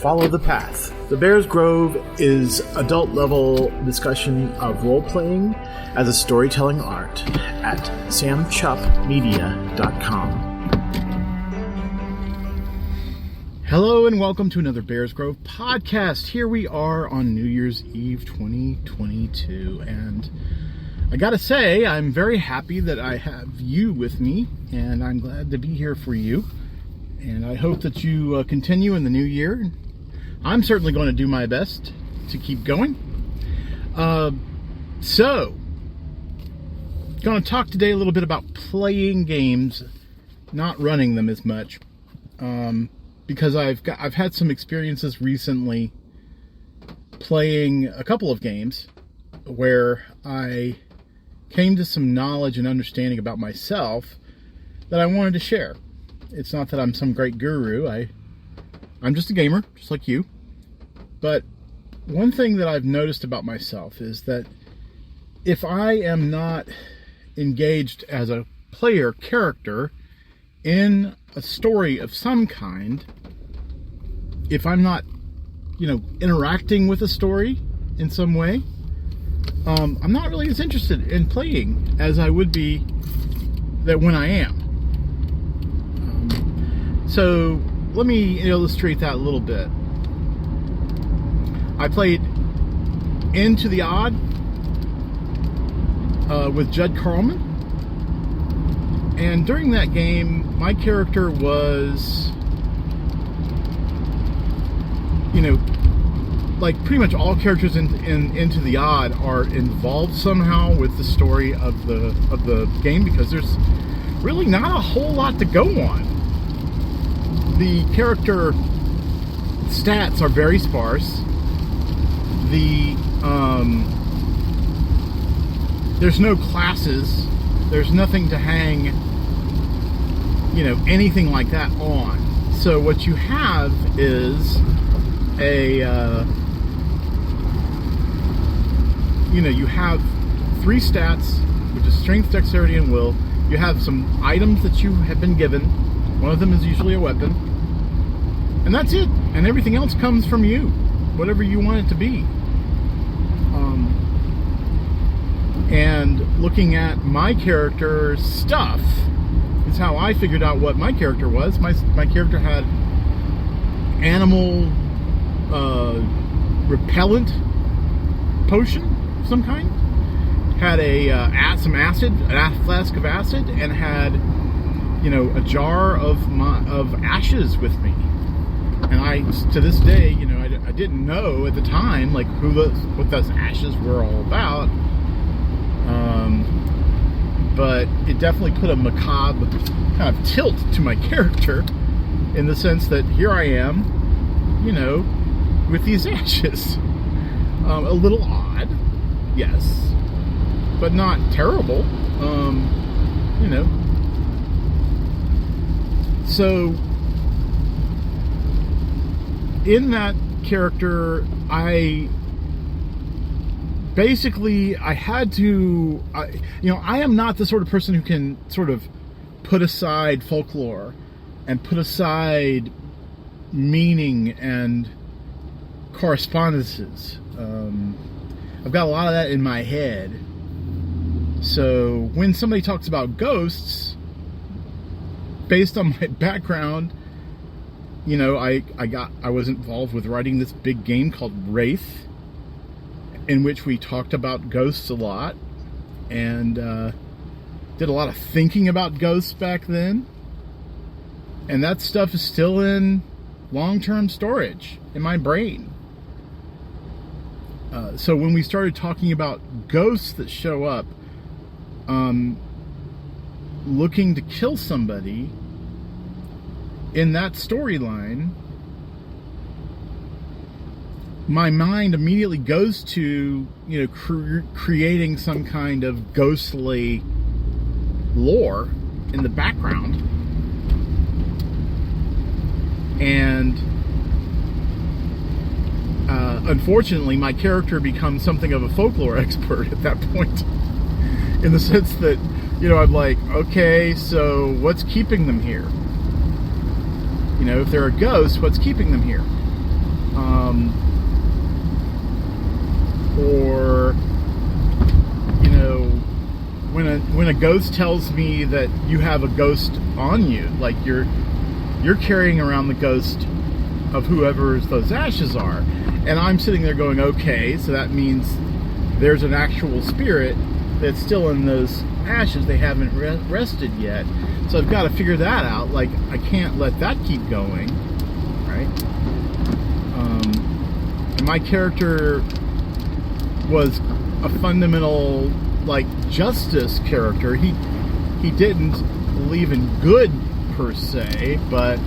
Follow the Path. The Bears Grove is adult-level discussion of role-playing as a storytelling art at samchupmedia.com. Hello and welcome to another Bears Grove podcast. Here we are on New Year's Eve 2022, and I gotta say, I'm very happy that I have you with me, and I'm glad to be here for you. And I hope that you continue in the new year. I'm certainly going to do my best to keep going. So, going to talk today a little bit about playing games, not running them as much, because I've had some experiences recently playing a couple of games where I came to some knowledge and understanding about myself that I wanted to share. It's not that I'm some great guru. I'm just a gamer, just like you. But one thing that I've noticed about myself is that if I am not engaged as a player character in a story of some kind, if I'm not, interacting with a story in some way, I'm not really as interested in playing as I would be that when I am. So let me illustrate that a little bit. I played Into the Odd with Judd Carlman, and during that game, my character was, like pretty much all characters in Into the Odd are involved somehow with the story of the game, because there's really not a whole lot to go on. The character stats are very sparse. There's no classes. There's nothing to hang, anything like that on. So what you have is you have three stats, which is strength, dexterity, and will. You have some items that you have been given. One of them is usually a weapon. And that's it. And everything else comes from you. Whatever you want it to be. And looking at my character's stuff is how I figured out what my character was. My character had animal repellent potion of some kind. Had some acid, a flask of acid, and had a jar of ashes with me. And I, to this day, I didn't know at the time, like, what those ashes were all about. But it definitely put a macabre kind of tilt to my character, in the sense that here I am, with these ashes. A little odd, yes, but not terrible, So, in that character, I had to, I am not the sort of person who can sort of put aside folklore and put aside meaning and correspondences. I've got a lot of that in my head. So when somebody talks about ghosts, based on my background, I was involved with writing this big game called Wraith, in which we talked about ghosts a lot, and did a lot of thinking about ghosts back then. And that stuff is still in long-term storage in my brain. So when we started talking about ghosts that show up looking to kill somebody in that storyline, my mind immediately goes to, creating some kind of ghostly lore in the background. And unfortunately, my character becomes something of a folklore expert at that point, in the sense that, I'm like, okay, so what's keeping them here? If they're a ghost, what's keeping them here? Or, you know, when a ghost tells me that you have a ghost on you, like you're carrying around the ghost of whoever those ashes are, and I'm sitting there going, okay, so that means there's an actual spirit that's still in those ashes. They haven't rested yet, so I've got to figure that out. Like, I can't let that keep going, right? And my character was a fundamental, like, justice character. He didn't believe in good per se, but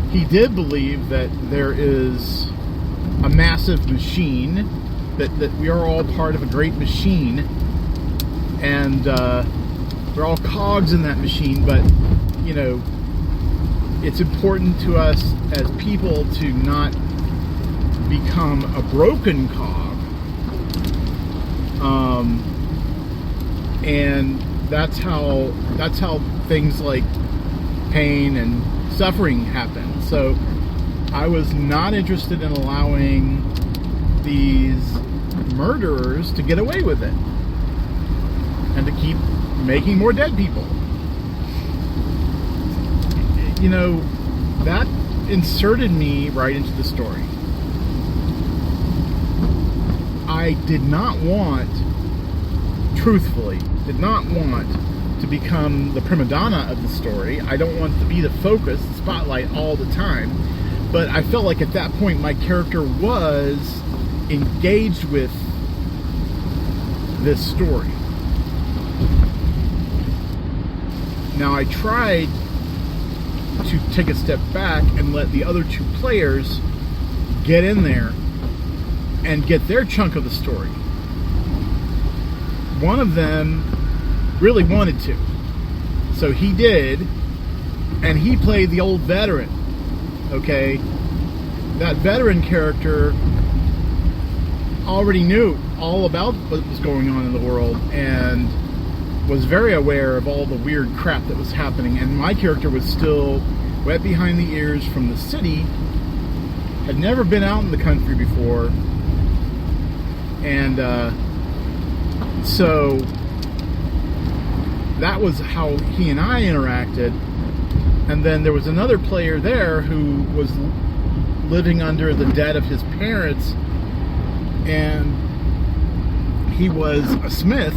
he did believe that there is a massive machine, that we are all part of a great machine, and we're all cogs in that machine. But, you know, it's important to us as people to not become a broken cog. And that's how things like pain and suffering happen. So I was not interested in allowing these murderers to get away with it and to keep making more dead people. You know, that inserted me right into the story. I did not want, truthfully, to become the prima donna of the story. I don't want to be the focus, the spotlight all the time. But I felt like at that point my character was engaged with this story. Now, I tried to take a step back and let the other two players get in there and get their chunk of the story. One of them really wanted to, so he did, and he played the old veteran. Okay, that veteran character already knew all about what was going on in the world and was very aware of all the weird crap that was happening, and my character was still wet behind the ears from the city, had never been out in the country before, and so that was how he and I interacted. And then there was another player there who was living under the debt of his parents, and he was a smith,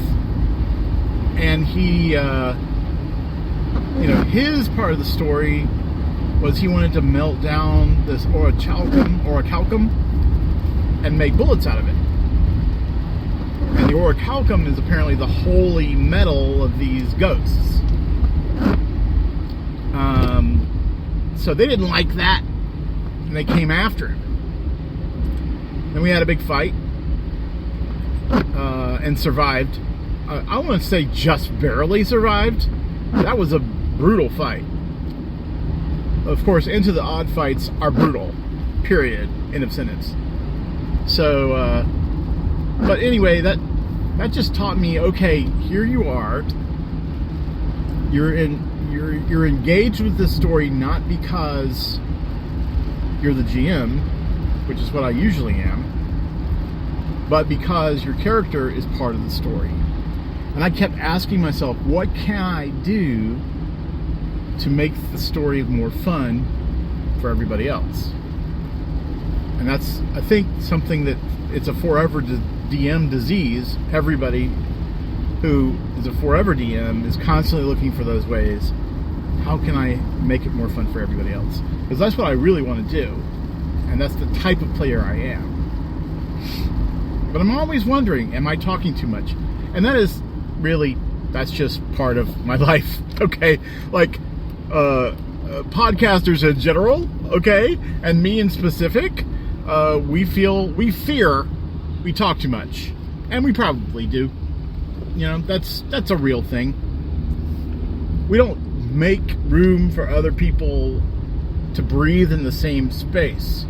and he, you know, his part of the story was he wanted to melt down this orichalcum and make bullets out of it. And the orichalcum is apparently the holy metal of these ghosts. So they didn't like that, and they came after him. Then we had a big fight, and survived. I want to say just barely survived. That was a brutal fight. Of course, Into the Odd fights are brutal. Period. End of sentence. So, but anyway, that just taught me, okay, here you are. You're engaged with this story not because you're the GM, which is what I usually am, but because your character is part of the story. And I kept asking myself, what can I do to make the story more fun for everybody else? And that's, I think, something that it's a forever DM disease. Everybody who is a forever DM is constantly looking for those ways. How can I make it more fun for everybody else? Because that's what I really want to do. And that's the type of player I am. But I'm always wondering, am I talking too much? And that is really, that's just part of my life, okay? Like, podcasters in general, okay? And me in specific, we fear we talk too much. And we probably do. You know, that's a real thing. We don't make room for other people to breathe in the same space.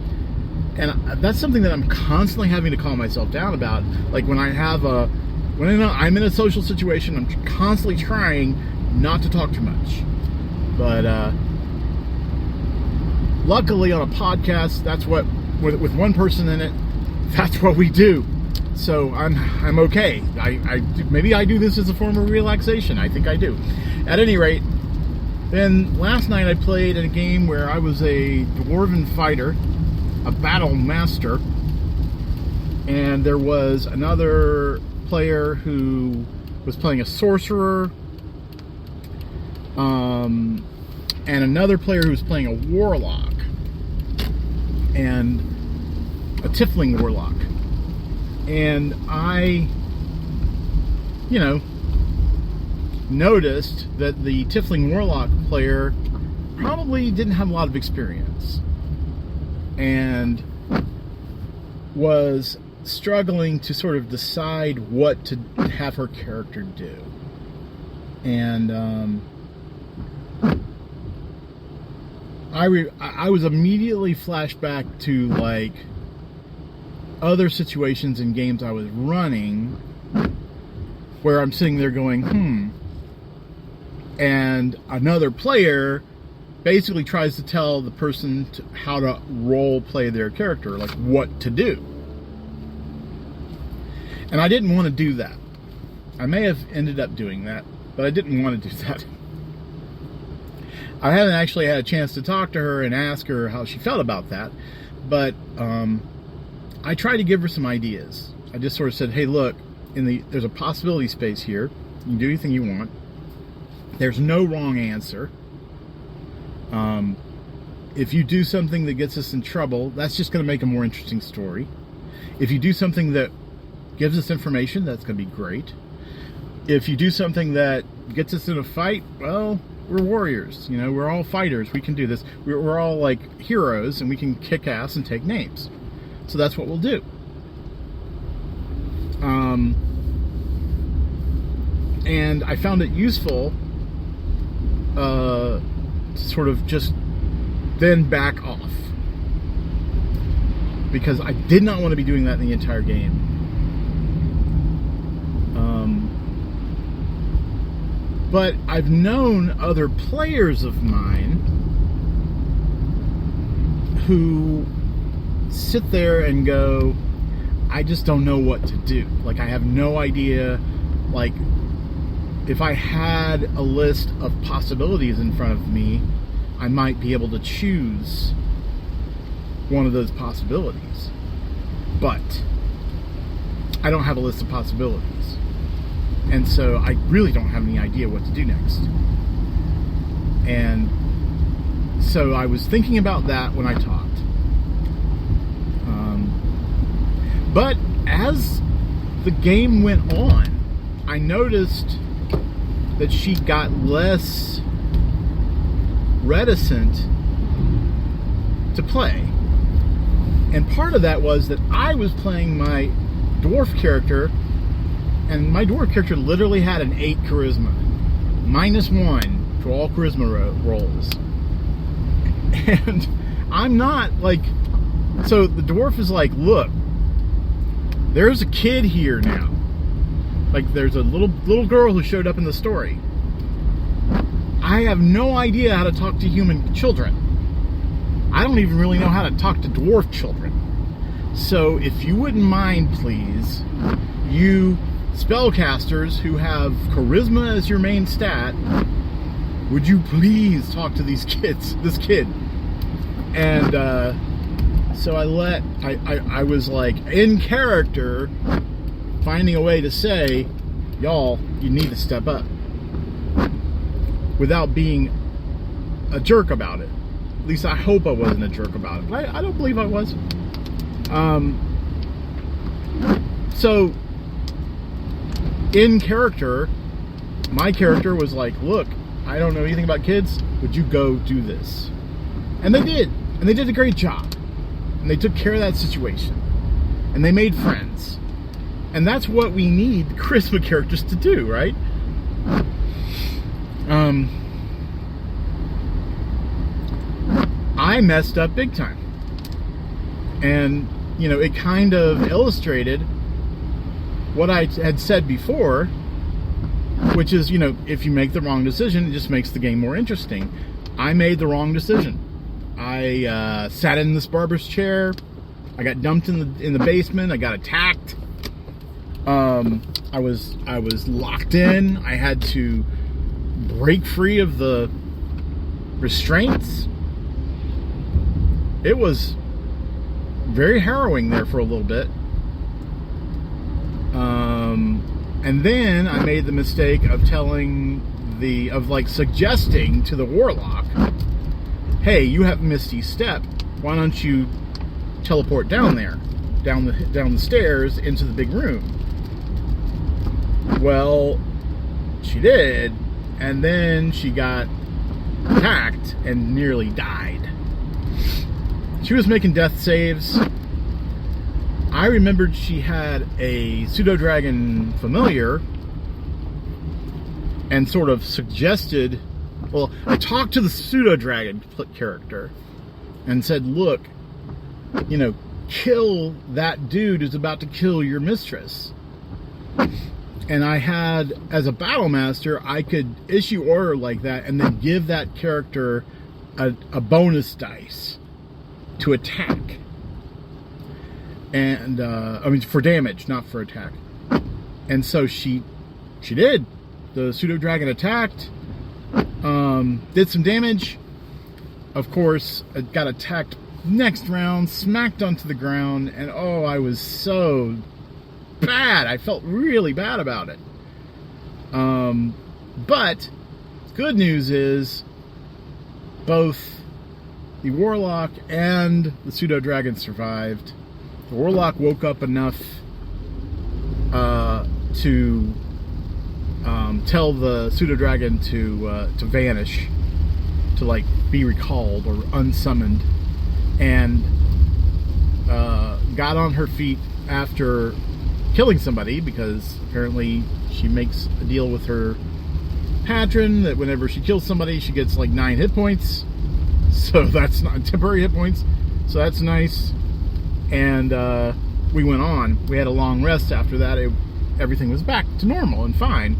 And that's something that I'm constantly having to calm myself down about. Like when I'm in a social situation, I'm constantly trying not to talk too much. But luckily on a podcast, that's what with one person in it, that's what we do. So I'm okay. Maybe I do this as a form of relaxation. I think I do. At any rate, then last night I played in a game where I was a dwarven fighter, a battle master, and there was another player who was playing a sorcerer, and another player who was playing a warlock, and a tiefling warlock. And I, noticed that the tiefling warlock player probably didn't have a lot of experience and was struggling to sort of decide what to have her character do. And I was immediately flashed back to like other situations in games I was running where I'm sitting there going, and another player basically tries to tell the person how to role play their character, like what to do. And I didn't want to do that. I may have ended up doing that, but I didn't want to do that. I haven't actually had a chance to talk to her and ask her how she felt about that, but I tried to give her some ideas. I just sort of said, hey, look, there's a possibility space here. You can do anything you want. There's no wrong answer. If you do something that gets us in trouble, that's just going to make a more interesting story. If you do something that gives us information, that's going to be great. If you do something that gets us in a fight, well, we're warriors. We're all fighters. We can do this. We're all like heroes, and we can kick ass and take names. So that's what we'll do. And I found it useful to sort of just then back off, because I did not want to be doing that in the entire game. But I've known other players of mine who sit there and go, I just don't know what to do. Like, I have no idea. Like, if I had a list of possibilities in front of me, I might be able to choose one of those possibilities. But I don't have a list of possibilities. And so I really don't have any idea what to do next. And so I was thinking about that when I talked. But as the game went on, I noticed that she got less reticent to play. And part of that was that I was playing my dwarf character, and my dwarf character literally had an 8 charisma. -1 to all charisma rolls. And I'm not like... So the dwarf is like, look, there's a kid here now. Like, there's a little girl who showed up in the story. I have no idea how to talk to human children. I don't even really know how to talk to dwarf children. So if you wouldn't mind, please, you spellcasters who have charisma as your main stat, would you please talk to this kid? And so I was like, in character, finding a way to say, y'all, you need to step up, without being a jerk about it. At least I hope I wasn't a jerk about it. But I don't believe I was. So, in character, my character was like, look, I don't know anything about kids. Would you go do this? And they did. And they did a great job. And they took care of that situation. And they made friends. And that's what we need charisma characters to do, right? I messed up big time. And, it kind of illustrated what I had said before, which is, if you make the wrong decision, it just makes the game more interesting. I made the wrong decision. I sat in this barber's chair I got dumped in the basement. I got attacked. I was locked in. I had to break free of the restraints. It was very harrowing there for a little bit. And then I made the mistake of suggesting to the warlock, hey, you have Misty Step. Why don't you teleport down there, down the stairs into the big room? Well, she did, and then she got attacked and nearly died. She was making death saves. I remembered she had a pseudo-dragon familiar and sort of suggested, well, I talked to the pseudo-dragon character and said, look, kill that dude who's about to kill your mistress. And I had, as a battle master, I could issue order like that and then give that character a bonus dice to attack. And, for damage, not for attack. And so she did. The pseudo-dragon attacked, did some damage. Of course, it got attacked next round, smacked onto the ground, and oh, I was so bad. I felt really bad about it. But good news is both the warlock and the pseudo-dragon survived. The warlock woke up enough to tell the pseudo-dragon to vanish, to be recalled or unsummoned, and got on her feet after killing somebody, because apparently she makes a deal with her patron that whenever she kills somebody, she gets 9 hit points. So that's not temporary hit points. So that's nice. And we went on. We had a long rest after that. Everything was back to normal and fine.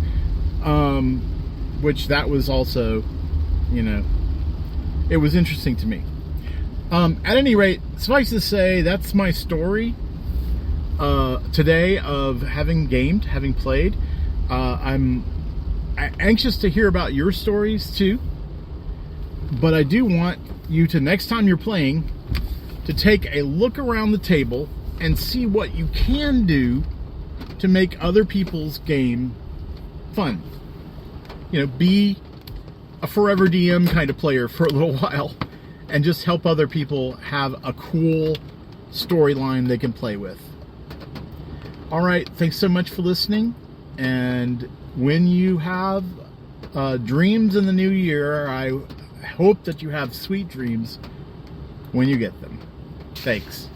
Which that was also, it was interesting to me. At any rate, suffice to say, that's my story today of having played. I'm anxious to hear about your stories too. But I do want you to, next time you're playing, to take a look around the table and see what you can do to make other people's game fun. Be a forever DM kind of player for a little while and just help other people have a cool storyline they can play with. Alright, thanks so much for listening, and when you have dreams in the new year, I hope that you have sweet dreams when you get them. Thanks.